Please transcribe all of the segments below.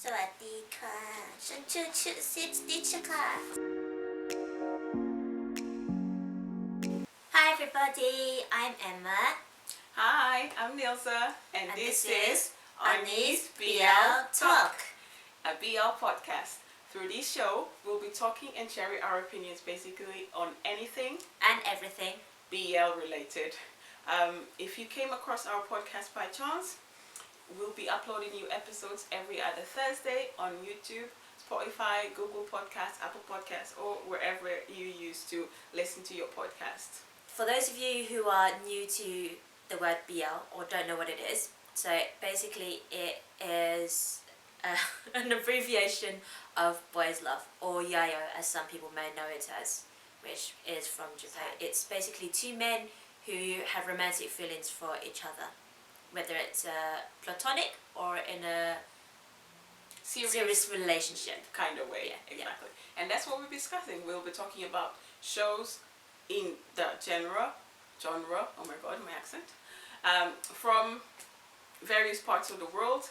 สวัสดีค่ะฉันชื่อซิสดิชค่ะ Hi everybody, I'm Emma. Hi, I'm Nilza, and this is UnniesBLTalk. a BL podcast. Through this show, we'll be talking and sharing our opinions basically on anything And everything. BL related. If you came across our podcast by chance, we'll be uploading new episodes every other Thursday on YouTube, Spotify, Google Podcasts, Apple Podcasts, or wherever you use to listen to your podcast. For those of you who are new to the word BL or don't know what it is, so basically it is an abbreviation of boys love, or yayo as some people may know it as, which is from Japan. It's basically two men who have romantic feelings for each other, whether it's platonic or in a serious relationship kind of way. Yeah, exactly. And that's what we'll be discussing. We'll be talking about shows in the genre, oh my god, my accent, from various parts of the world,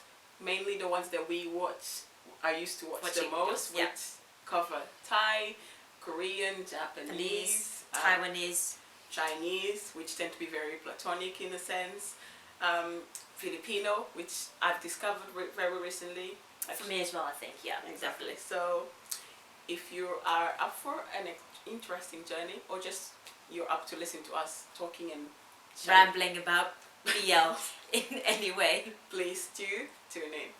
mainly the ones that we watch, I used to watch the most, which cover Thai, Korean, Japanese, Taiwanese, Chinese, which tend to be very platonic in a sense, Filipino, which I've discovered very recently. For me as well, I think, yeah, Exactly. So if you are up for an interesting journey, or just you're up to listen to us talking and rambling about BL in any way, please do tune in.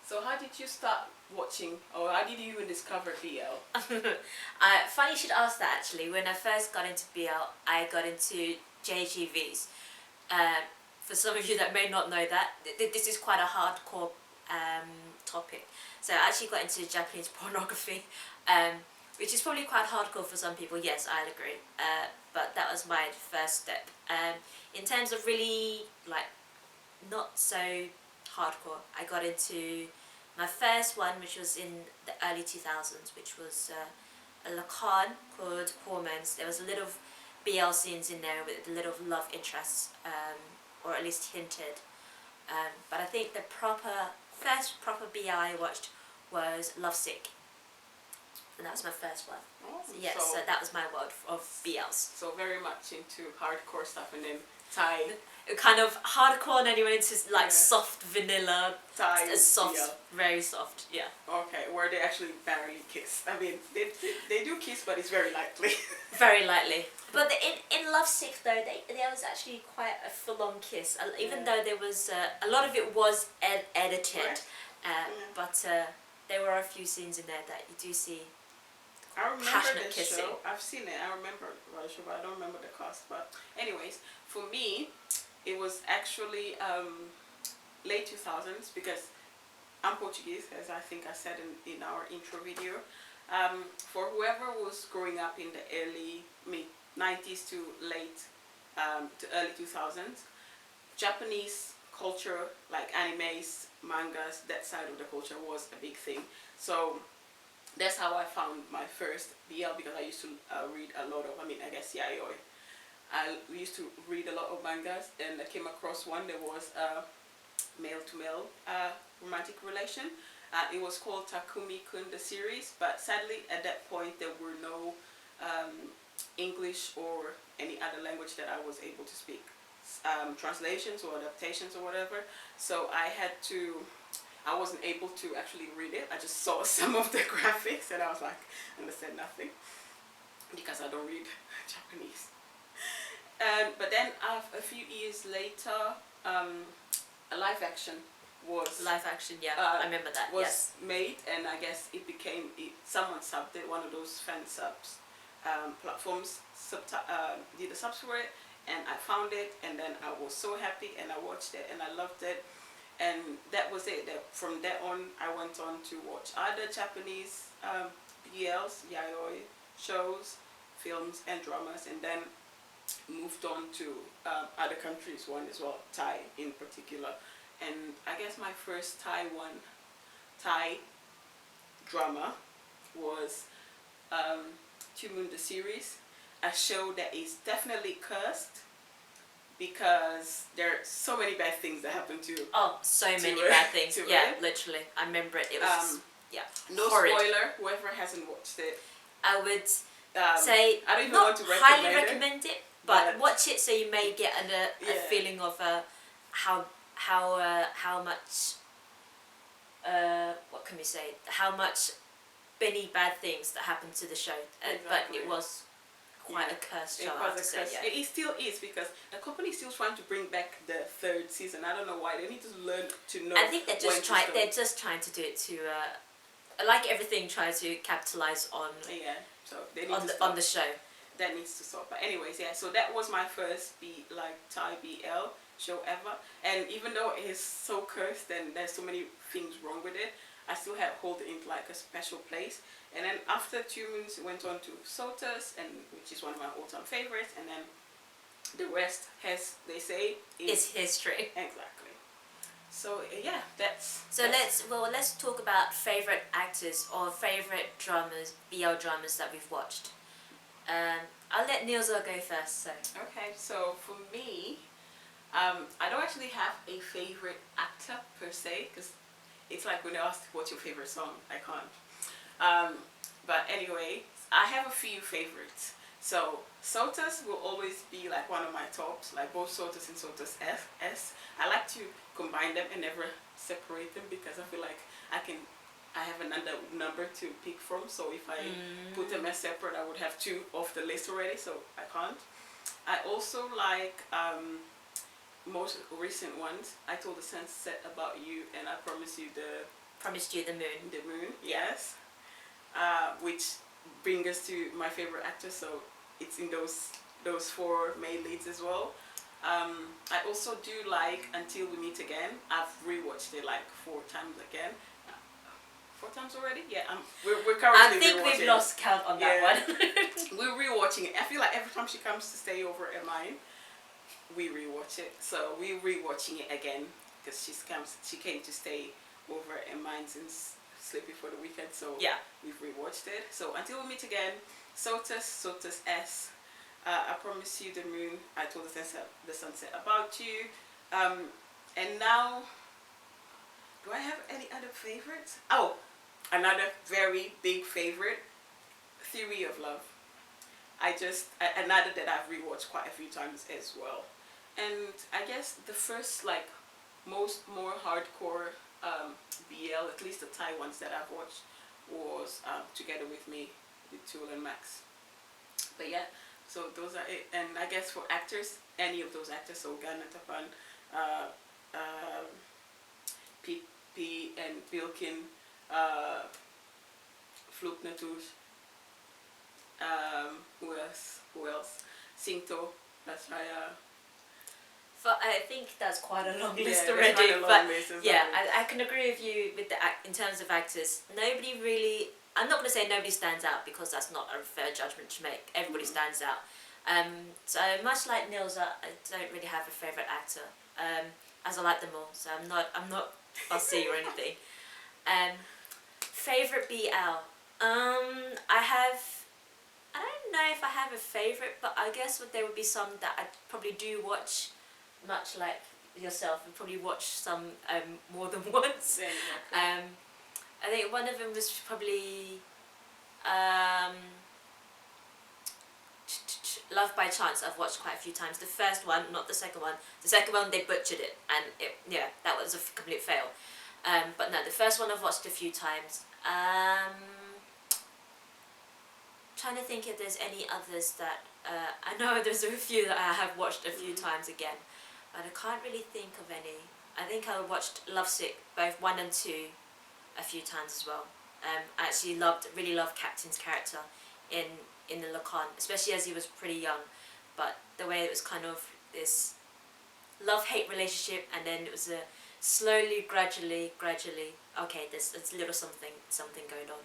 So how did you start watching, or how did you even discover BL? Funny you should ask that actually. When I first got into BL, I got into JGVs. For some of you that may not know that, this is quite a hardcore topic. So I actually got into Japanese pornography, which is probably quite hardcore for some people. Yes, I'd agree. But that was my first step. In terms of really like not so hardcore, I got into my first one, which was in the early 2000s, which was a lacan called Hormones. There was a little BL scenes in there with a little love interests, or at least hinted. But I think the first proper BL I watched was Lovesick. And that was my first one. Oh, So that was my world of BLs. So very much into hardcore stuff, and then Thai. Kind of hardcore, and then you went into like soft vanilla, Thai, soft, BL. very soft, yeah. Okay, where they actually barely kiss. I mean, they do kiss, but it's very lightly. Very lightly. But in Lovesick though, there was actually quite a full-on kiss. Even though there was a lot of it was edited, but there were a few scenes in there that you do see. I remember Passionate the kissing. show. I've seen it. I remember the show, but I don't remember the cast. But anyways, for me, it was actually late 2000s, because I'm Portuguese, as I think I said in our intro video. For whoever was growing up in the early mid-90s to early 2000s, Japanese culture, like animes, mangas, that side of the culture was a big thing. So that's how I found my first BL, because I used to read a lot of, I guess yaoi. I used to read a lot of mangas, and I came across one that was a male-to-male romantic relation. It was called Takumi-kun, the series, but sadly at that point there were no English or any other language that I was able to speak, translations or adaptations or whatever. So I wasn't able to actually read it. I just saw some of the graphics and I was like, I understand nothing, because I don't read Japanese. But then a few years later, a live action was I remember that. Was made, and I guess it became someone subbed it, one of those fan subs platforms did the subs for it, and I found it, and then I was so happy, and I watched it, and I loved it, and that was it. From there on, I went on to watch other Japanese BLs, yaoi shows, films, and dramas, and then moved on to other countries one as well, Thai in particular. And I guess my first Thai drama was Tumun the series, a show that is definitely cursed, because there are so many bad things that happen to. Oh, so many it, bad things. to Yeah, it. literally. I remember it. It was yeah. No horrid. spoiler. Whoever hasn't watched it, I would say I don't even not want to highly recommend it, but but watch it so you may get a Yeah. feeling of how much what can we say, how much many bad things that happened to the show, but Exactly. it was quite a cursed show. It I have to was a say, curse. yeah. It still is, because the company is still trying to bring back the third season. I don't know why. They need to learn to know. I think they're when just to trying. stop. They're just trying to do it to, like everything, try to capitalize on Yeah. So they need to stop. on the show. That needs to stop. But anyways, yeah. So that was my first Thai BL show ever. And even though it is so cursed and there's so many things wrong with it, I still hold it in like a special place. And then after 2 months, it went on to Sotas, and which is one of my all-time favorites. And then the rest, as they say, Is history. Exactly. So yeah, that's. So let's talk about favorite actors or favorite dramas, BL dramas that we've watched. I'll let Nilza go first. So. Okay, so for me, I don't actually have a favorite actor per se, because it's like when they ask what's your favorite song, I can't. But anyway, I have a few favorites. So Sotas will always be like one of my tops, like both Sotas and Sotas S. I like to combine them and never separate them, because I feel like I have another number to pick from. So if I put them as separate, I would have two off the list already, so I can't. I also like most recent ones. I Told the Sunset About You, and I Promised You the Moon. The Moon, yes. Which brings us to my favorite actor, so it's in those four main leads as well. I also do like Until We Meet Again. I've rewatched it like 4 times again. 4 times already? Yeah, we're currently I think rewatching we've lost count on that one. We're rewatching it. I feel like every time she comes to stay over at mine, we rewatch it. So we're rewatching it again, because she came to stay over at mine since Sleepy for the weekend. So yeah, we've rewatched it. So Until We Meet Again, Sotas S, I Promise You the Moon, I Told the Sunset About You, and now, do I have any other favorites? Oh, another very big favorite, Theory of Love. Another that I've rewatched quite a few times as well. And I guess the first more hardcore BL, at least the Thai ones that I've watched, was Together With Me with Tool and Max. But yeah, so those are it. And I guess for actors, any of those actors, so Ghana Tapan, P and Bilkin, Fluk Natush, who else? Singto, that's I think that's quite a long list that's already. quite a long But list, yeah, I can agree with you with in terms of actors. Nobody really. I'm not going to say nobody stands out, because that's not a fair judgment to make. Everybody stands out. So much like Nilza, I don't really have a favorite actor. As I like them all, so I'm not fussy or anything. Favorite BL. I don't know if I have a favorite, but I guess there would be some that I probably do watch, much like yourself, and probably watch some more than once. Yeah, exactly. I think one of them was probably Love by Chance. I've watched quite a few times. The first one, not the second one. The second one, they butchered it, and that was a complete fail. But no, the first one I've watched a few times. Trying to think if there's any others that I know there's a few that I have watched a few times again, but I can't really think of any. I think I watched Lovesick, both 1 and 2, a few times as well. I actually really loved Captain's character in the Lacan, especially as he was pretty young, but the way it was kind of this love-hate relationship, and then it was a slowly, gradually, okay, there's a little something going on.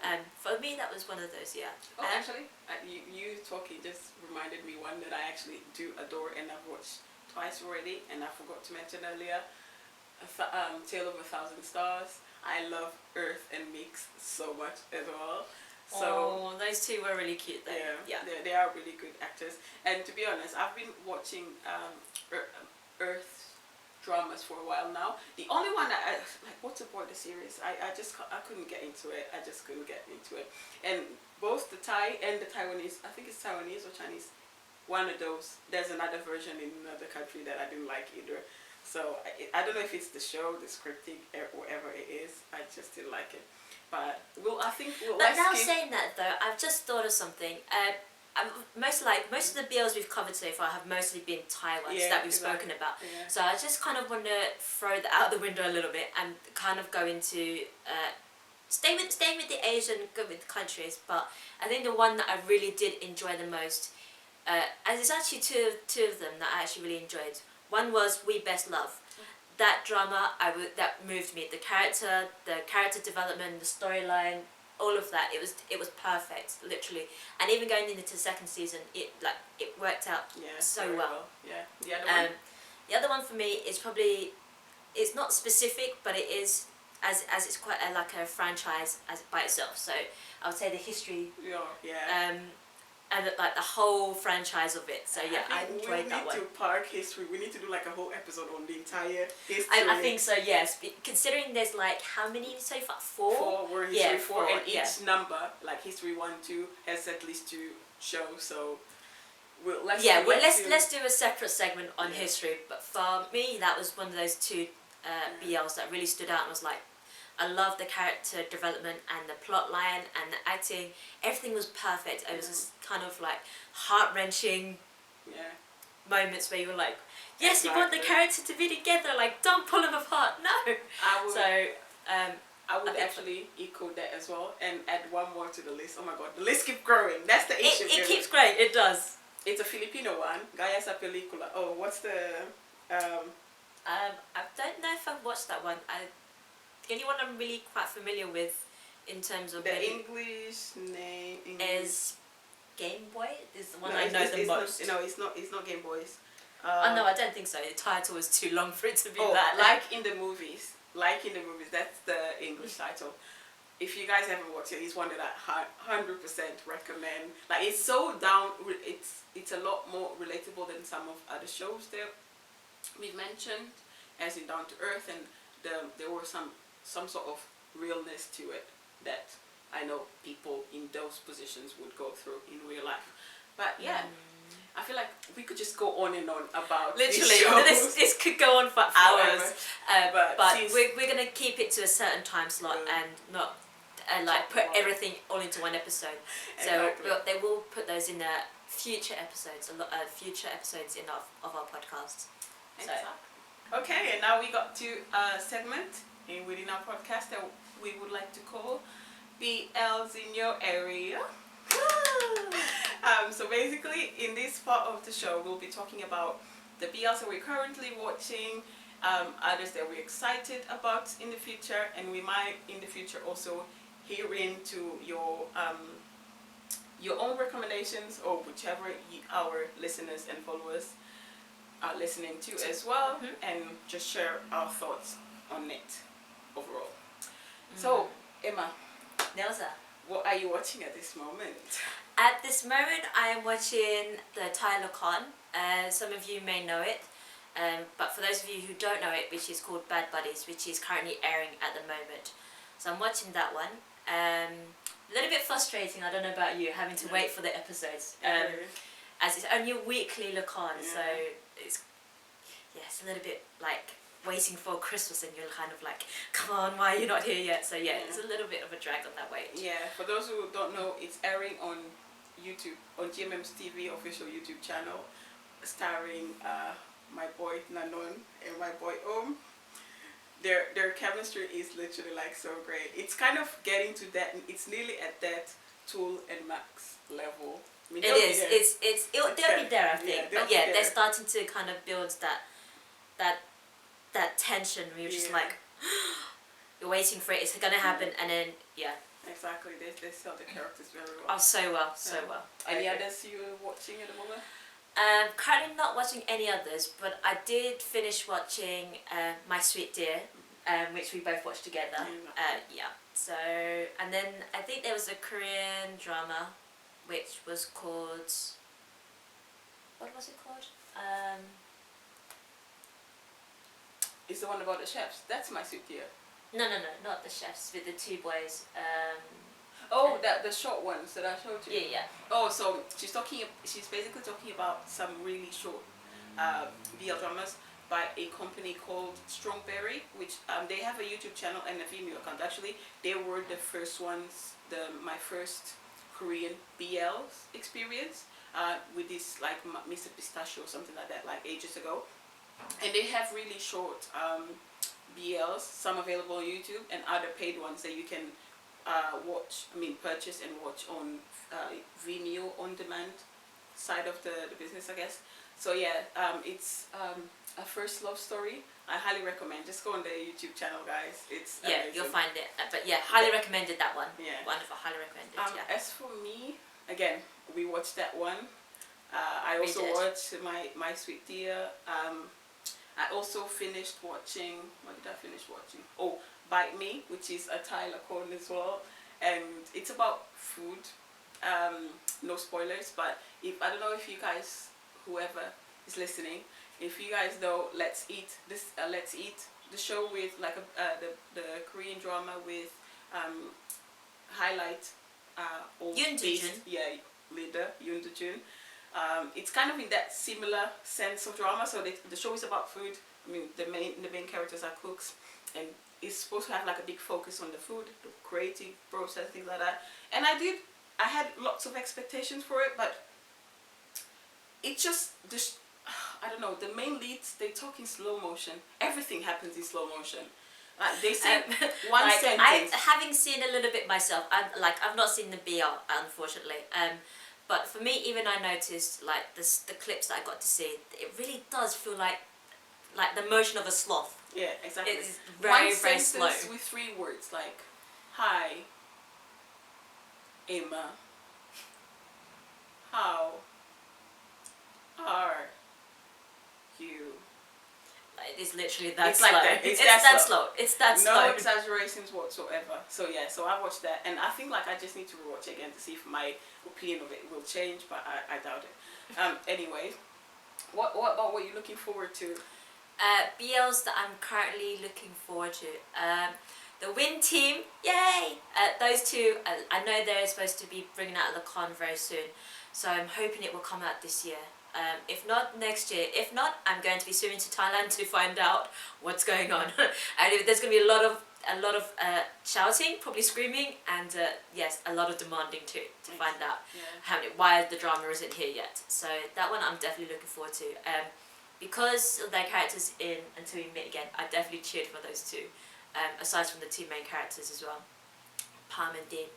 Okay. For me, that was one of those, yeah. Oh, actually, you talking just reminded me one that I actually do adore, and I've watched twice already, and I forgot to mention earlier, Tale of 1,000 Stars. I love Earth and Mix so much as well. So those two were really cute though. yeah. They are really good actors. And to be honest, I've been watching Earth dramas for a while now. The only one that I like, what's the point of the series? I couldn't get into it. I just couldn't get into it. And both the Thai and the Taiwanese, I think it's Taiwanese or Chinese, one of those. There's another version in another country that I didn't like either. So I don't know if it's the show, the scripting, whatever it is. I just didn't like it. But I think we'll. But now saying that though, I've just thought of something. Most of the BLs we've covered so far have mostly been Thai ones that we've spoken about. Yeah. So I just kind of want to throw that out the window a little bit and kind of go into staying with the Asian, go with the countries. But I think the one that I really did enjoy the most, and there's actually two of them that I actually really enjoyed. One was We Best Love. That drama that moved me. The character development, the storyline, all of that. It was perfect, literally. And even going into the second season, it worked out so well. Yeah. The other one for me is probably, it's not specific, but it is as it's quite like a franchise as by itself. So I would say the history. Yeah. And like the whole franchise of it. So yeah, I enjoyed that one. We need to park history. We need to do like a whole episode on the entire history. I think so. Yes, considering there's like how many so far? Four. We're history four, and each number, like history 1, 2, has at least 2 shows. So let's do a separate segment on history. But for me, that was one of those two BLs that really stood out and was like, I love the character development and the plot line and the acting. Everything was perfect. It was just kind of like heart-wrenching moments where you were like, yes, you want the character to be together. Like, don't pull them apart. No. I would actually echo that as well and add one more to the list. Oh my god, the list keeps growing. That's the issue. It keeps growing. It does. It's a Filipino one. Gaya sa Pelikula. Oh, what's the... I don't know if I've watched that one. The only one I'm really quite familiar with in terms of... The English name is Game Boy? Is the one I know the most. It's not Game Boys. No, I don't think so. The title was too long for it to be that. Like in the movies, that's the English title. If you guys haven't watched it, it's one that I 100% recommend. Like, it's so down... It's a lot more relatable than some of other shows that we've mentioned, as in Down to Earth, and there were some sort of realness to it that I know people in those positions would go through in real life. But yeah, I feel like we could just go on and on about literally this could go on for hours. But we're gonna keep it to a certain time slot and not put everything all into one episode. Exactly. So they will put those in future episodes, future episodes of our podcast. Exactly. Okay, and now we got to a segment within our podcast that we would like to call BLs in your area. So basically, in this part of the show, we'll be talking about the BLs that we're currently watching, others that we're excited about in the future, and we might in the future also hear into your own recommendations or whichever our listeners and followers are listening to as well, and just share our thoughts on it overall. So, Emma, Nilza, what are you watching at this moment? At this moment, I am watching the Thai Lakan. Some of you may know it, but for those of you who don't know it, which is called Bad Buddies, which is currently airing at the moment. So I'm watching that one. A little bit frustrating, I don't know about you, having to wait for the episodes. As it's only a weekly Lakan, so it's a little bit like waiting for Christmas and you're kind of like, come on, why are you not here yet? So it's a little bit of a drag on that wait. Yeah, for those who don't know, it's airing on YouTube, on GMM's TV official YouTube channel, starring my boy Nanon and my boy Their chemistry is literally like so great. It's kind of getting to that, it's nearly at that Tool and Max level. I mean, they'll be there, I think. Yeah, but yeah, they're starting to kind of build that tension where you're just like, you're waiting for it, it's gonna happen, and then exactly, they sell the characters very well. Oh, so well. Any others you're watching at the moment? Currently not watching any others, but I did finish watching My Sweet Dear, which we both watched together. So So, and then I think there was a Korean drama, which was called, what was it called? It's the one about the chefs. That's my sweet dear. No, not the chefs, with the two boys. Oh, the short ones that I showed you. Yeah. Oh, so she's basically talking about some really short BL dramas by a company called Strongberry, which they have a YouTube channel and a Vimeo account. Actually, they were the first ones, my first Korean BL experience with this like Mr. Pistachio or something like that, like ages ago. And they have really short BLs, some available on YouTube and other paid ones that you can purchase and watch on Vimeo on demand side of the business, I guess. So yeah, it's a first love story. I highly recommend. Just go on the YouTube channel, guys. It's amazing. You'll find it. But yeah, highly recommended that one. Yeah. Wonderful, highly recommended. As for me, again, we watched that one. I also watched my sweet dear. I also finished watching. What did I finish watching? Oh, Bite Me, which is a Tyler Cohen as well, and it's about food. No spoilers, but I don't know if you guys, whoever is listening, if you guys know Let's Eat, the show with like the Korean drama with highlight old Yoon-do-jun. leader Yoon-do-jun. It's kind of in that similar sense of drama. So the show is about food. I mean, the main characters are cooks, and it's supposed to have like a big focus on the food, the creative process, things like that. And I had lots of expectations for it, but it just I don't know. The main leads, they talk in slow motion. Everything happens in slow motion. They say one sentence. Having seen a little bit myself, I've not seen the BL, unfortunately. But for me, even I noticed like the clips that I got to see, it really does feel like the motion of a sloth. Yeah, exactly. It's very slow. With 3 words like, hi, Emma, how are you? It's literally that it's slow. Like that. It's that slow. It's that slow. No exaggerations whatsoever. So yeah, so I watched that, and I think like I just need to watch it again to see if my opinion of it will change, but I doubt it. Anyway, what about what you're looking forward to? BLs that I'm currently looking forward to. The Win team, yay! Those two, I know they're supposed to be bringing out the con very soon, so I'm hoping it will come out this year. If not, next year. If not, I'm going to be swimming to Thailand to find out what's going on. And there's going to be a lot of shouting, probably screaming, and yes, a lot of demanding too, to find out why the drama isn't here yet. So that one I'm definitely looking forward to. Because of their characters in Until We Meet Again, I definitely cheered for those two. Aside from the 2 main characters as well, Palm and Dean.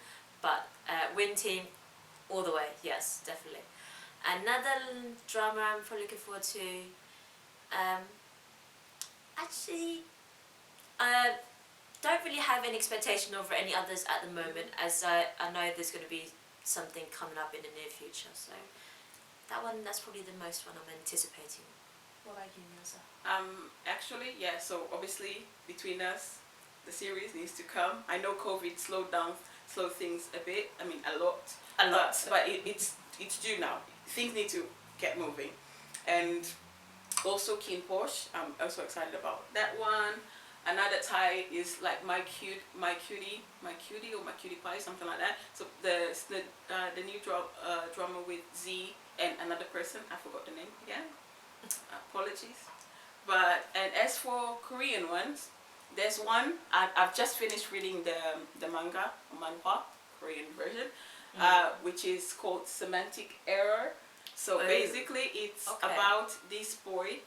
But Win team, all the way, yes, definitely. Another drama I'm probably looking forward to, actually, don't really have any expectation over any others at the moment, as I know there's going to be something coming up in the near future, so that's probably the most one I'm anticipating. What about you, Nilza? Actually, yeah, so obviously between us, the series needs to come. I know COVID slowed things a bit, I mean a lot. But it's due now. Things need to get moving. And also Keen Porsche, I'm also excited about that one. Another tie is like My Cutie Pie, something like that. So the new drama with Z and another person, I forgot the name again. Apologies. And as for Korean ones, there's one I've just finished reading the manhwa Korean version, which is called Semantic Error. So basically it's about this boy,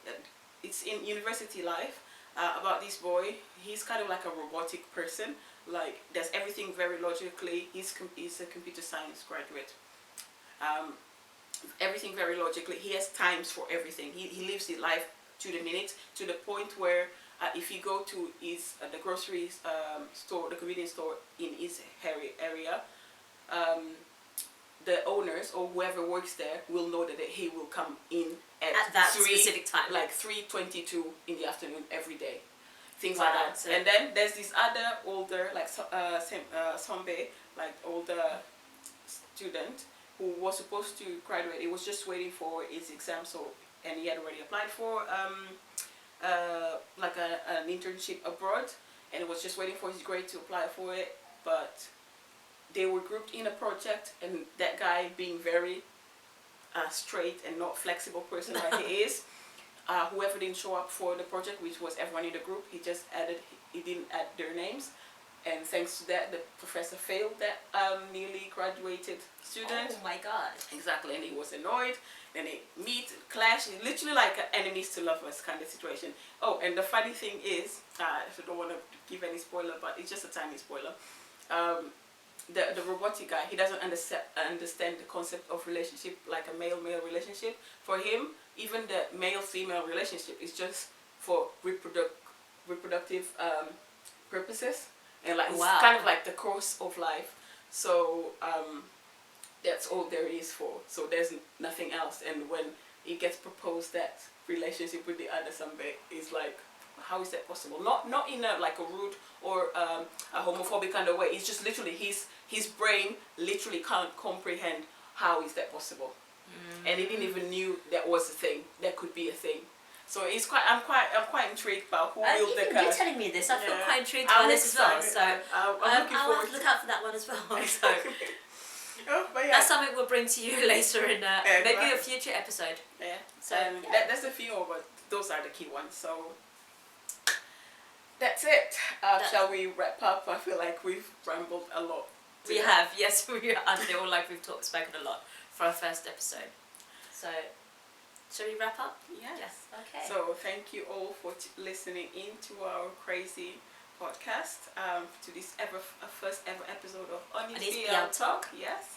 it's in university life, about this boy. He's kind of like a robotic person, like does everything very logically. He's a computer science graduate. Everything very logically. He has times for everything. He lives his life to the minute, to the point where if you go to the grocery store, the convenience store in his area, the owners or whoever works there will know that he will come in at that specific time, like 3:22 in the afternoon every day. things Wow, like that. so- And then there's this other older, like Sombe, like older student who was supposed to graduate. He was just waiting for his exam, and he had already applied for like an internship abroad, and it was just waiting for his grade to apply for it. But they were grouped in a project, and that guy, being very straight and not flexible person like he is, whoever didn't show up for the project, which was everyone in the group, he didn't add their names, and thanks to that, the professor failed that newly graduated student. Oh my god. Exactly, and he was annoyed. Then they meet, clash. It's literally like an enemies to lovers kind of situation. Oh, and the funny thing is, I don't want to give any spoiler, but it's just a tiny spoiler. The robotic guy, he doesn't understand the concept of relationship, like a male-male relationship. For him, even the male-female relationship is just for reproductive purposes, and like Wow. it's kind of like the course of life. So that's all there is for. So there's nothing else. And when it gets proposed, that relationship with the other somebody is like, how is that possible? Not in a like a rude or a homophobic kind of way. It's just literally his brain literally can't comprehend how is that possible, and he didn't even knew that was a thing. That could be a thing. So it's I'm quite intrigued about who will the You're telling me this. I feel Yeah. quite intrigued by I'm this as well. excited. So I'm looking I'll forward have to look out for that one as well. So Oh, but yeah. that's something we'll bring to you later in maybe a right. future episode. Yeah. So So that's a few, but those are the key ones. So that's it. Shall we wrap up? I feel like we've rambled a lot. We have, yes, we are. I feel like we've spoken a lot for our first episode. So, shall we wrap up? Yes. Okay. So thank you all for listening in to our crazy podcast, to this first ever episode of UnniesBLTalk. Yes.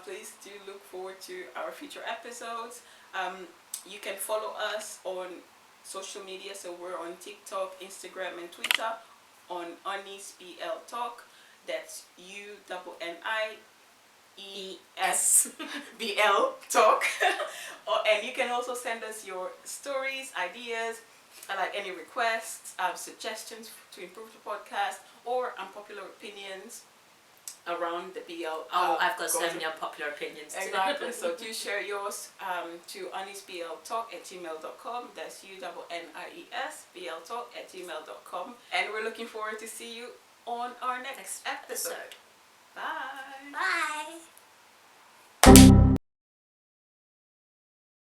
Please do look forward to our future episodes. You can follow us on social media. So we're on TikTok, Instagram, and Twitter on UnniesBLTalk. That's UNniesBL Talk. And you can also send us your stories, ideas, like any requests, suggestions to improve the podcast, or unpopular opinions around the BL. I've got so many unpopular opinions too. Exactly. So do share yours to UnniesBLTalk@gmail.com. That's UNniesBLTalk@gmail.com. And we're looking forward to see you on our next episode. Bye. Bye.